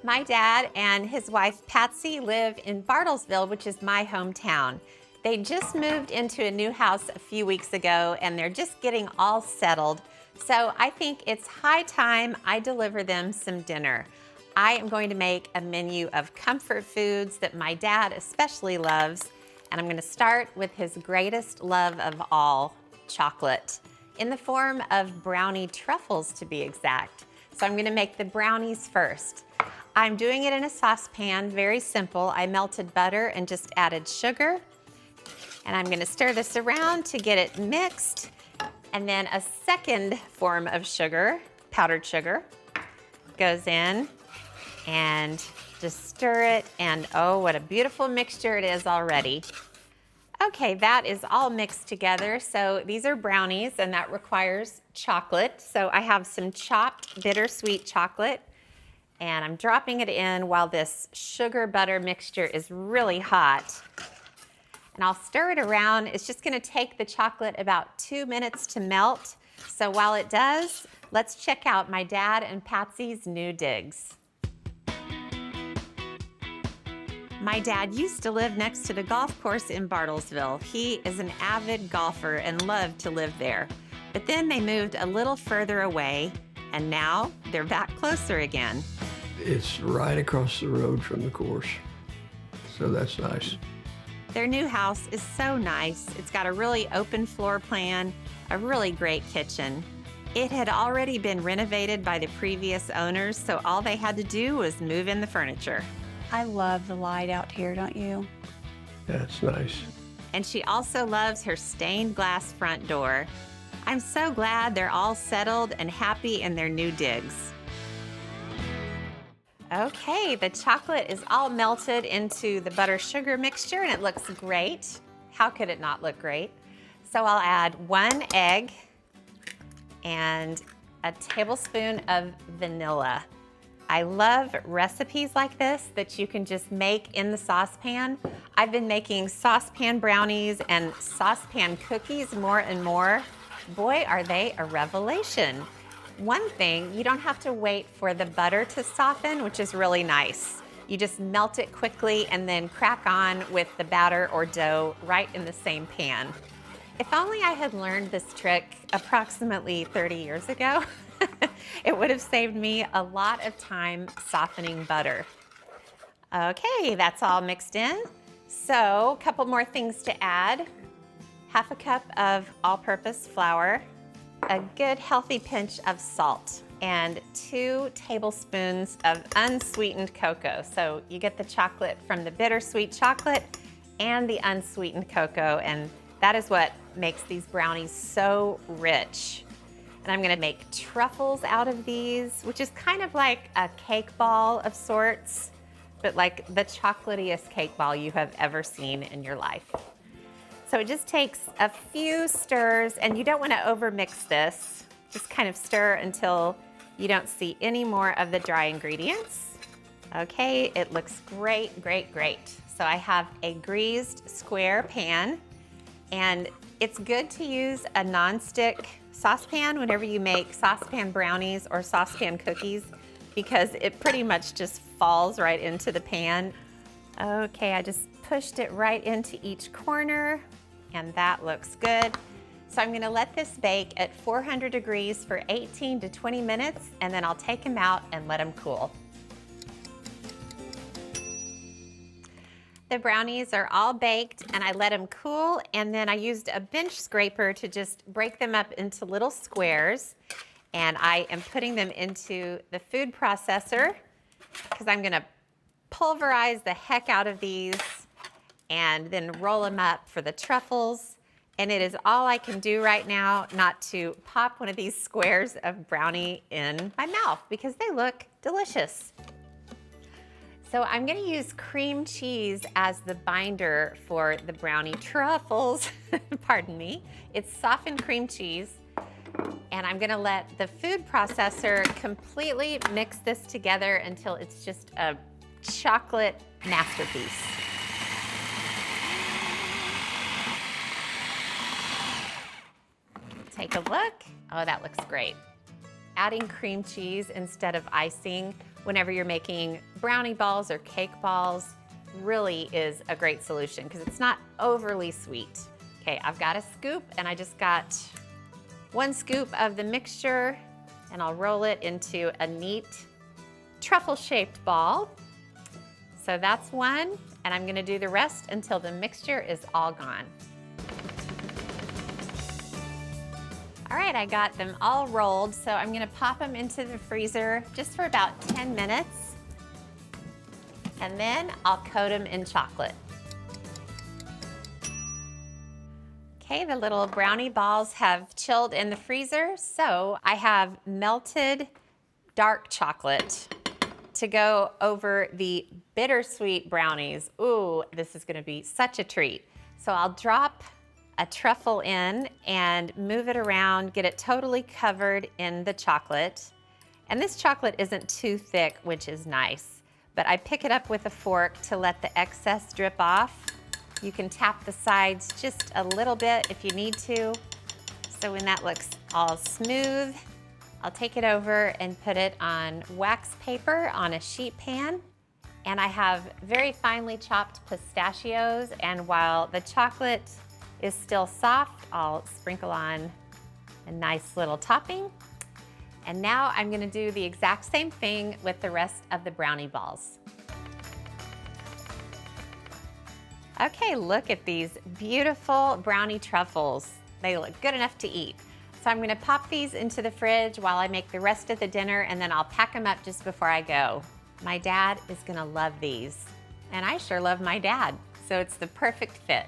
My dad and his wife Patsy live in Bartlesville, which is my hometown. They just moved into a new house a few weeks ago and they're just getting all settled. So I think it's high time I deliver them some dinner. I am going to make a menu of comfort foods that my dad especially loves, and I'm going to start with his greatest love of all, chocolate, in the form of brownie truffles to be exact. So I'm going to make the brownies first. I'm doing it in a saucepan, very simple. I melted butter and just added sugar. And I'm going to stir this around to get it mixed. And then a second form of sugar, powdered sugar, goes in and just stir it. And oh, what a beautiful mixture it is already. Okay, that is all mixed together. So these are brownies and that requires chocolate. So I have some chopped bittersweet chocolate and I'm dropping it in while this sugar butter mixture is really hot. And I'll stir it around. It's just gonna take the chocolate about 2 minutes to melt. So while it does, let's check out my dad and Patsy's new digs. My dad used to live next to the golf course in Bartlesville. He is an avid golfer and loved to live there. But then they moved a little further away, and now they're back closer again. It's right across the road from the course, so that's nice. Their new house is so nice. It's got a really open floor plan, a really great kitchen. It had already been renovated by the previous owners, so all they had to do was move in the furniture. I love the light out here, don't you? That's nice. And she also loves her stained glass front door. I'm so glad they're all settled and happy in their new digs. Okay, the chocolate is all melted into the butter sugar mixture and it looks great. How could it not look great? So I'll add 1 egg and a tablespoon of vanilla. I love recipes like this that you can just make in the saucepan. I've been making saucepan brownies and saucepan cookies more and more. Boy, are they a revelation. One thing, you don't have to wait for the butter to soften, which is really nice. You just melt it quickly and then crack on with the batter or dough right in the same pan. If only I had learned this trick approximately 30 years ago. It would have saved me a lot of time softening butter. Okay, that's all mixed in. So a couple more things to add. 1/2 cup of all-purpose flour, a good healthy pinch of salt, and 2 tablespoons of unsweetened cocoa. So you get the chocolate from the bittersweet chocolate and the unsweetened cocoa, and that is what makes these brownies so rich. And I'm gonna make truffles out of these, which is kind of like a cake ball of sorts, but like the chocolatiest cake ball you have ever seen in your life. So it just takes a few stirs, and you don't wanna overmix this. Just kind of stir until you don't see any more of the dry ingredients. Okay, it looks great, great, great. So I have a greased square pan, and it's good to use a nonstick saucepan whenever you make saucepan brownies or saucepan cookies, because it pretty much just falls right into the pan. Okay, I just pushed it right into each corner, and that looks good. So I'm gonna let this bake at 400 degrees for 18 to 20 minutes, and then I'll take them out and let them cool. The brownies are all baked and I let them cool, and then I used a bench scraper to just break them up into little squares, and I am putting them into the food processor because I'm gonna pulverize the heck out of these and then roll them up for the truffles. And it is all I can do right now not to pop one of these squares of brownie in my mouth because they look delicious. So I'm gonna use cream cheese as the binder for the brownie truffles, pardon me. It's softened cream cheese, and I'm gonna let the food processor completely mix this together until it's just a chocolate masterpiece. Take a look. Oh, that looks great. Adding cream cheese instead of icing whenever you're making brownie balls or cake balls, really is a great solution because it's not overly sweet. Okay, I've got a scoop and I just got 1 scoop of the mixture and I'll roll it into a neat truffle-shaped ball. So that's one, and I'm gonna do the rest until the mixture is all gone. All right, I got them all rolled, so I'm gonna pop them into the freezer just for about 10 minutes, and then I'll coat them in chocolate. Okay, the little brownie balls have chilled in the freezer, so I have melted dark chocolate to go over the bittersweet brownies. Ooh, this is gonna be such a treat. So I'll drop a truffle in and move it around, get it totally covered in the chocolate. And this chocolate isn't too thick, which is nice, but I pick it up with a fork to let the excess drip off. You can tap the sides just a little bit if you need to. So when that looks all smooth, I'll take it over and put it on wax paper on a sheet pan. And I have very finely chopped pistachios, and while the chocolate is still soft, I'll sprinkle on a nice little topping. And now I'm gonna do the exact same thing with the rest of the brownie balls. Okay, look at these beautiful brownie truffles. They look good enough to eat. So I'm gonna pop these into the fridge while I make the rest of the dinner, and then I'll pack them up just before I go. My dad is gonna love these, and I sure love my dad, so it's the perfect fit.